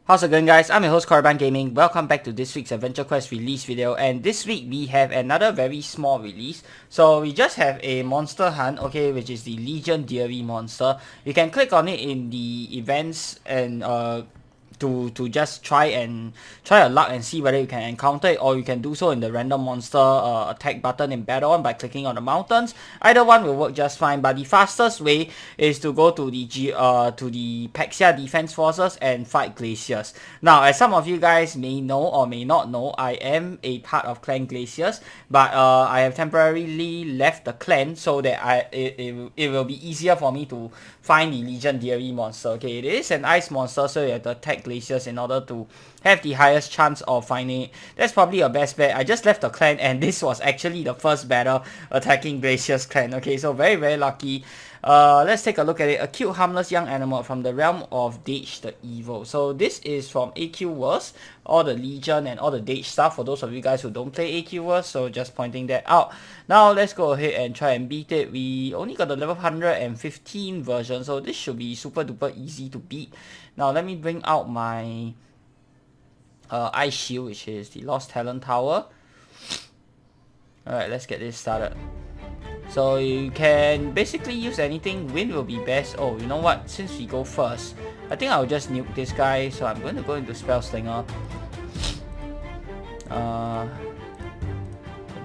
How's it going, guys? I'm your host Korriban Gaming. Welcome back to this week's Adventure Quest release video, and this week we have another very small release. So we just have a monster hunt, okay, which is the Legion-Deery monster. You can click on it in the events and to just try your luck and see whether you can encounter it, or you can do so in the random monster attack button in Battleon by clicking on the mountains. Either one will work just fine, but the fastest way is to go to the Paxia Defense Forces and fight glaciers. Now, as some of you guys may know or may not know, I am a part of Clan Glaciers, but I have temporarily left the clan so that it will be easier for me to find the Legion-Deery monster. Okay, it is an ice monster, so you have to attack glaciers in order to have the highest chance of finding it. That's probably your best bet. I just left the clan and this was actually the first battle attacking Glaciers clan. Okay, so very lucky. Let's take a look at it. A cute harmless young animal from the realm of Dage the Evil. So this is from AQ Wars, all the Legion and all the Dage stuff for those of you guys who don't play AQ Wars, so just pointing that out. Now let's go ahead and try and beat it. We only got the level 115 version, so this should be super duper easy to beat. Now let me bring out my Ice Shield, which is the Lost Talent Tower. Alright, let's get this started. So you can basically use anything. Wind will be best. Oh, you know what? Since we go first, I think I'll just nuke this guy. So I'm going to go into Spell Slinger. We'll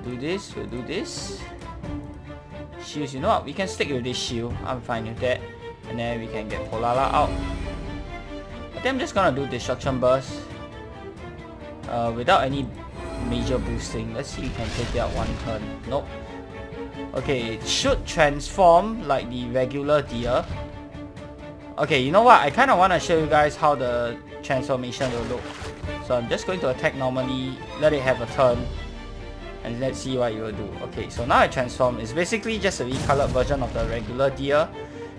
do this. Shields, you know what? We can stick with this shield. I'm fine with that. And then we can get Polala out. I think I'm just gonna do Destruction Burst. Without any major boosting. Let's see if we can take it out one turn. Nope. Okay, it should transform like the regular deer. Okay, you know what? I kind of want to show you guys how the transformation will look. So I'm just going to attack normally, let it have a turn, and let's see what it will do. Okay, so now I transform. It's basically just a recolored version of the regular deer.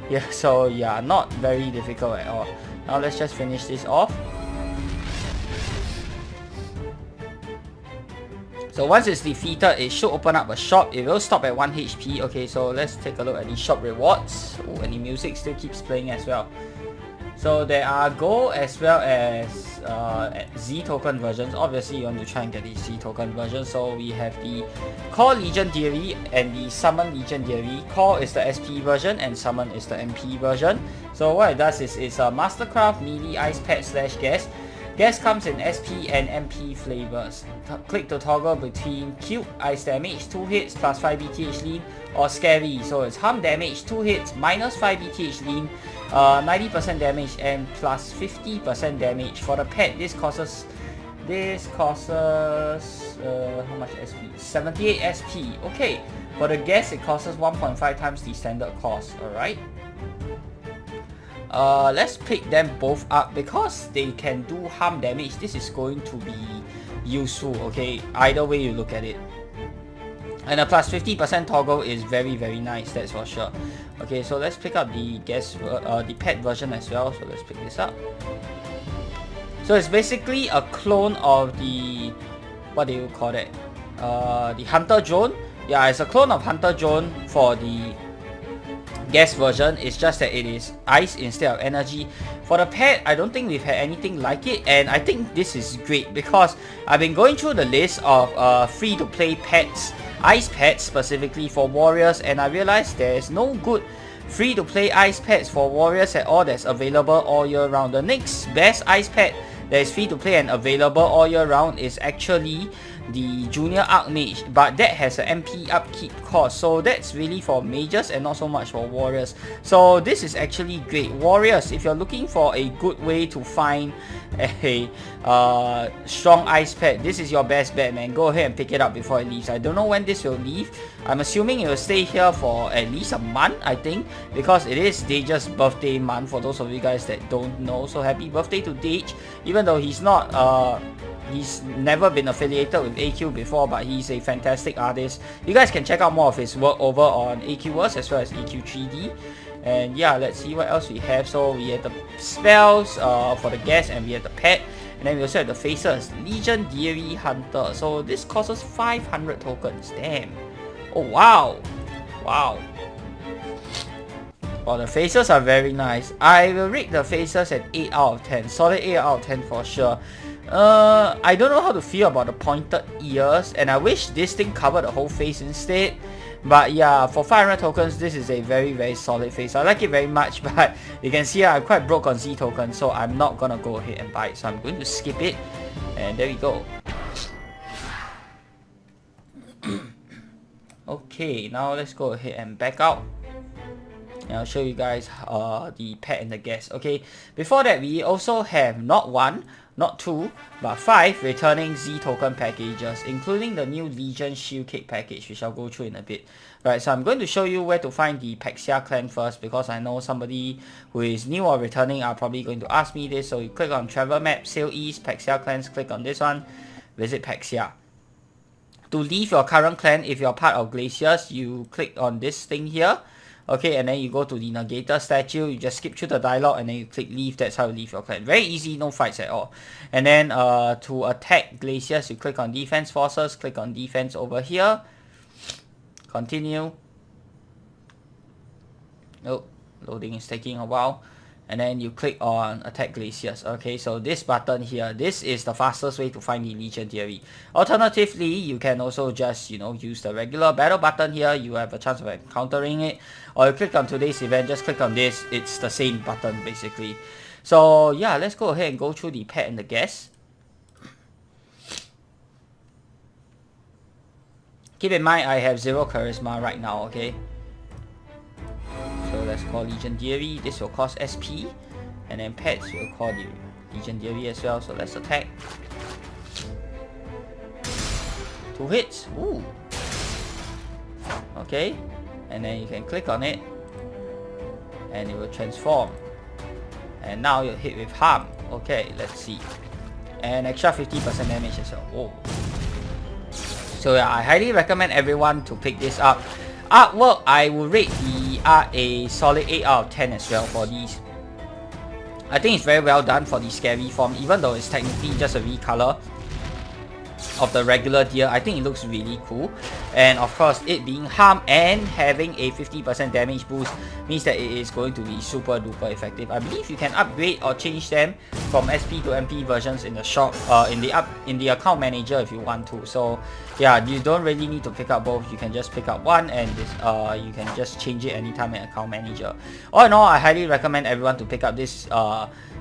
Yeah, so yeah, not very difficult at all. Now let's just finish this off. So once it's defeated, it should open up a shop. It will stop at 1 HP. Okay, so let's take a look at the shop rewards. Oh, and the music still keeps playing as well. So there are gold as well as Z token versions. Obviously, you want to try and get the Z token version. So we have the Core Legion-Deery and the Summon Legion-Deery. Core is the SP version and Summon is the MP version. So what it does is it's a Mastercraft Melee Ice Pet / Gas. Gas comes in SP and MP flavors. Click to toggle between cube, ice damage, 2 hits plus 5 BTH lean, or scary. So it's harm damage, 2 hits, minus 5 BTH lean, 90% damage, and plus 50% damage. For the pet, this causes how much SP? 78 SP. Okay. For the gas, it costs 1.5 times the standard cost. Alright. Let's pick them both up because they can do harm damage. This is going to be useful, okay, either way you look at it. And a plus 50% toggle is very nice, that's for sure. Okay, so let's pick up the the pet version as well. So let's pick this up. So it's basically a clone of the, what do you call that? The Hunter Drone. Yeah, it's a clone of Hunter Drone for the gas version. It's just that it is ice instead of energy. For the pet, I don't think we've had anything like it, and I think this is great because I've been going through the list of free-to-play pets, ice pets specifically for warriors, and I realized there's no good free-to-play ice pets for warriors at all that's available all year round. The next best ice pet that is free-to-play and available all year round is actually the Junior Archmage, but that has an MP upkeep cost, so that's really for mages and not so much for warriors. So this is actually great. Warriors, if you're looking for a good way to find a strong ice pet, this is your best bet, man. Go ahead and pick it up before it leaves. I don't know when this will leave. I'm assuming it will stay here for at least a month, I think, because it is Dage's birthday month, for those of you guys that don't know. So happy birthday to Dage, even though he's not he's never been affiliated with AQ before, but he's a fantastic artist. You guys can check out more of his work over on AQ Wars as well as AQ 3D. And yeah, let's see what else we have. So we have the spells for the gas, and we have the pet, and then we also have the faces. Legion-Deery Hunter. So this costs us 500 tokens. Damn. Oh wow. Wow. Well, the faces are very nice. I will rate the faces at 8 out of 10. Solid 8 out of 10 for sure. I don't know how to feel about the pointed ears, and I wish this thing covered the whole face instead. But yeah, for 500 tokens, this is a very, very solid face. I like it very much, but you can see I'm quite broke on Z tokens, so I'm not gonna go ahead and buy it. So I'm going to skip it, and there we go. Okay, now let's go ahead and back out. And I'll show you guys the pet and the guest. Okay, before that, we also have not 1, not 2, but 5 returning Z token packages, including the new Legion Shieldcake package, which I'll go through in a bit. Right, so I'm going to show you where to find the Pexia clan first, because I know somebody who is new or returning are probably going to ask me this. So you click on travel map, Sail East, Pexia clans, click on this one, visit Pexia. To leave your current clan, if you're part of Glaciers, you click on this thing here. Okay, and then you go to the Negator statue, you just skip through the dialogue and then you click leave. That's how you leave your clan. Very easy, no fights at all. And then to attack Glaciers, you click on Defense Forces, click on Defense over here. Continue. Oh, loading is taking a while. And then you click on Attack Glaciers. Okay, so this button here, this is the fastest way to find the Legion-Deery. Alternatively, you can also just, you know, use the regular battle button here. You have a chance of encountering it. Or you click on today's event, just click on this. It's the same button basically. So yeah, let's go ahead and go through the pet and the guest. Keep in mind, I have 0 charisma right now, okay? So let's call Legion-Deery. This will cost SP. And then pets will call the Legion-Deery as well. So let's attack. 2 hits. Ooh. Okay. And then you can click on it. And it will transform. And now you're hit with harm. Okay, let's see. And extra 50% damage as well. Oh. So yeah, I highly recommend everyone to pick this up. Artwork, I will rate the art a solid 8 out of 10 as well for these. I think it's very well done for the scary form, even though it's technically just a recolor of the regular deer. I think it looks really cool. And of course, it being harm and having a 50% damage boost means that it is going to be super duper effective. I believe you can upgrade or change them from SP to MP versions in the shop, in the account manager if you want to. So yeah, you don't really need to pick up both. You can just pick up one, and this, you can just change it anytime in account manager. All in all, I highly recommend everyone to pick up this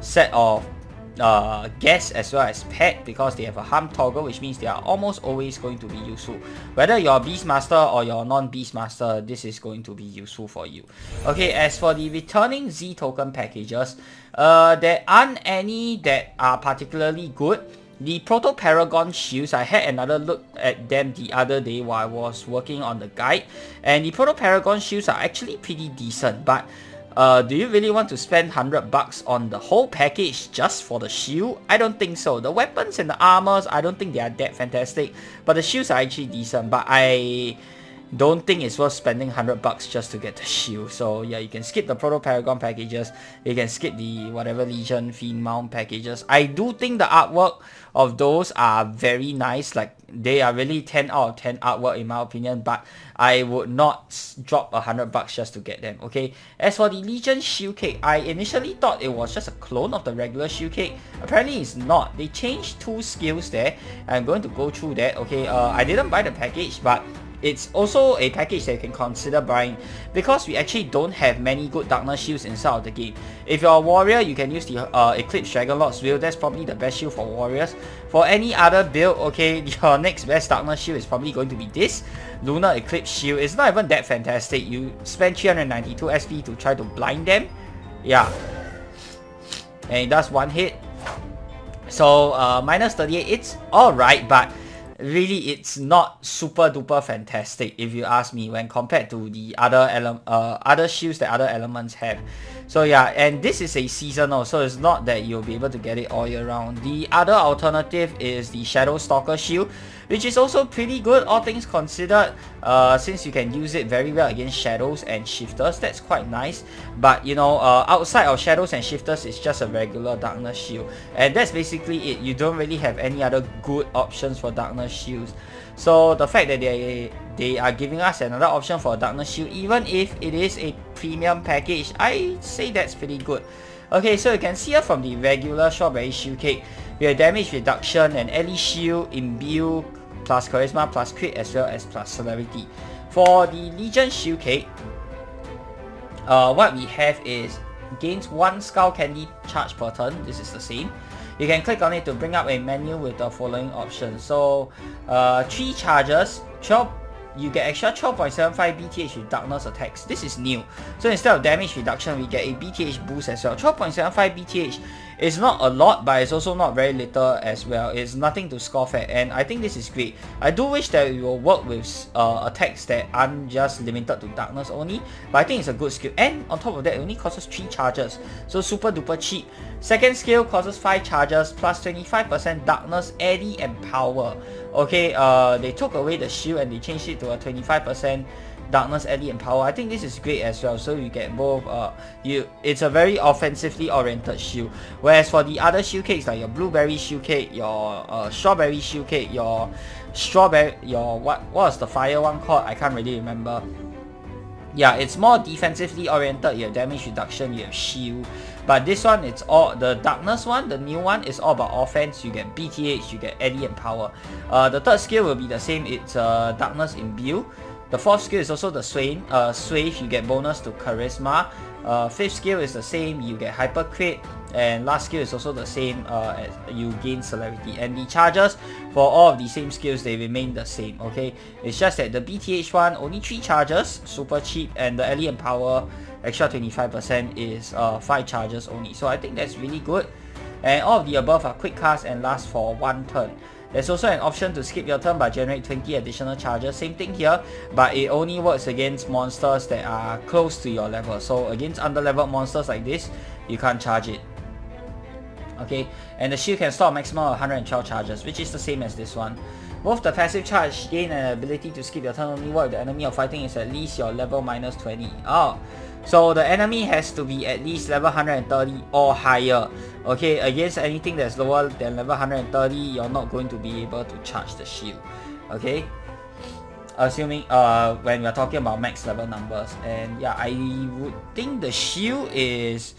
set of guests as well as pet, because they have a harm toggle, which means they are almost always going to be useful. Whether you're Beastmaster or you're non-Beastmaster, this is going to be useful for you. Okay, as for the returning Z token packages, there aren't any that are particularly good. The Proto Paragon shields, I had another look at them the other day while I was working on the guide, and the Proto Paragon shields are actually pretty decent, but do you really want to spend $100 on the whole package just for the shield? I don't think so. The weapons and the armors, I don't think they are that fantastic, but the shields are actually decent. But I don't think it's worth spending $100 just to get the shield. So yeah, you can skip the Proto Paragon packages. You can skip the whatever Legion Fiend Mount packages. I do think the artwork of those are very nice. Like, they are really 10 out of 10 artwork in my opinion, but I would not drop $100 just to get them. Okay, as for the Legion Shieldcake, I initially thought it was just a clone of the regular Shieldcake. Apparently it's not. They changed 2 skills there. I'm going to go through that. Okay, I didn't buy the package, but it's also a package that you can consider buying, because we actually don't have many good Darkness shields inside of the game. If you're a warrior, you can use the Eclipse Dragonlord's Will. That's probably the best shield for warriors. For any other build, okay, your next best Darkness shield is probably going to be this Lunar Eclipse Shield. It's not even that fantastic. You spend 392 SP to try to blind them. Yeah. And it does 1 hit. So minus 38, it's alright, but really it's not super duper fantastic if you ask me, when compared to the other shields that other elements have. So yeah, and this is a seasonal, so it's not that you'll be able to get it all year round. The other alternative is the Shadow Stalker shield, which is also pretty good, all things considered, since you can use it very well against shadows and shifters. That's quite nice. But you know, outside of shadows and shifters, it's just a regular Darkness shield, and that's basically it. You don't really have any other good options for Darkness shields. So the fact that they are giving us another option for a darkness shield, even if it is a premium package, I say that's pretty good. Okay, so you can see here from the regular strawberry Shieldcake, we have damage reduction and any shield, imbue, plus charisma, plus crit, as well as plus celerity. For the Legion Shieldcake, what we have is gains 1 skull candy charge per turn. This is the same. You can click on it to bring up a menu with the following options. So 3 charges, 12, you get extra 12.75 BTH with darkness attacks. This is new. So instead of damage reduction, we get a BTH boost as well. 12.75 BTH is not a lot, but it's also not very little as well. It's nothing to scoff at, and I think this is great. I do wish that it will work with attacks that aren't just limited to darkness only, but I think it's a good skill. And on top of that, it only costs 3 charges, so super duper cheap. Second skill costs 5 charges plus 25% darkness, eddy, and power. Okay, they took away the shield and they changed it to a 25% darkness, eddy, and power. I think this is great as well. So you get both. It's a very offensively oriented shield. Whereas for the other shield cakes like your blueberry shield cake, your strawberry shield cake, your what was the fire one called? I can't really remember. Yeah, it's more defensively oriented. You have damage reduction, you have shield. But this one, it's all the darkness one, the new one, is all about offense. You get BTH, you get eddy, and power. The third skill will be the same. It's darkness imbue. The fourth skill is also the sway. Sway, you get bonus to charisma. Fifth skill is the same, you get hyper crit. And last skill is also the same, as you gain celerity. And the charges for all of the same skills, they remain the same. Okay, it's just that the BTH one only 3 charges, super cheap, and the eddy and power extra 25% is 5 charges only. So I think that's really good. And all of the above are quick cast and last for 1 turn. There's also an option to skip your turn but generate 20 additional charges. Same thing here, but it only works against monsters that are close to your level. So against under-leveled monsters like this, you can't charge it. Okay, and the shield can store a maximum of 112 charges, which is the same as this one. Both the passive charge gain and ability to skip your turn only work if the enemy you're fighting is at least your level minus 20. Oh, so the enemy has to be at least level 130 or higher. Okay, against anything that's lower than level 130, you're not going to be able to charge the shield. Okay, assuming when we're talking about max level numbers. And yeah, I would think the shield is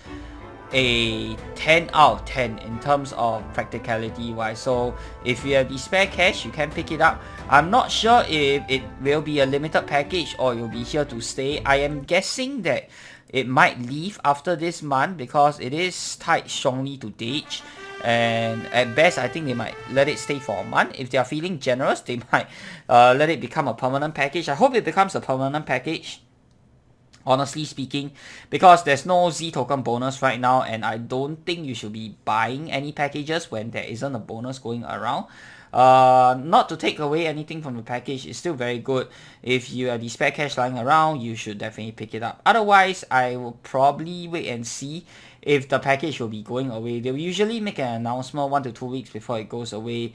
a 10 out of 10 in terms of practicality wise. So if you have the spare cash, you can pick it up. I'm not sure if it will be a limited package or you'll be here to stay. I am guessing that it might leave after this month because it is tied strongly to Dage, and at best I think they might let it stay for a month. If they are feeling generous, they might let it become a permanent package. I hope it becomes a permanent package, honestly speaking, because there's no Z token bonus right now, and I don't think you should be buying any packages when there isn't a bonus going around. Not to take away anything from the package, it's still very good. If you have the spare cash lying around, you should definitely pick it up. Otherwise, I will probably wait and see if the package will be going away. They'll usually make an announcement 1 to 2 weeks before it goes away.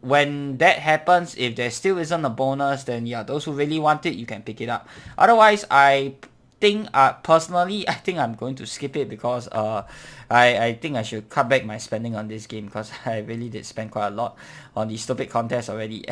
When that happens, if there still isn't a bonus, then yeah, those who really want it, you can pick it up. Otherwise, I think personally, I think I'm going to skip it because I think I should cut back my spending on this game because I really did spend quite a lot on the stupid contest already.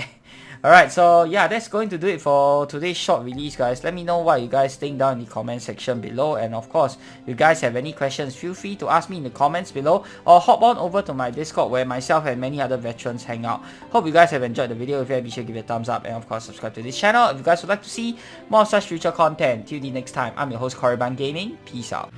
Alright, so yeah, that's going to do it for today's short release, guys. Let me know what you guys think down in the comment section below. And of course, if you guys have any questions, feel free to ask me in the comments below or hop on over to my Discord where myself and many other veterans hang out. Hope you guys have enjoyed the video. If you have, be sure to give it a thumbs up and of course subscribe to this channel if you guys would like to see more such future content. Till the next time, I'm your host Korriban Gaming. Peace out.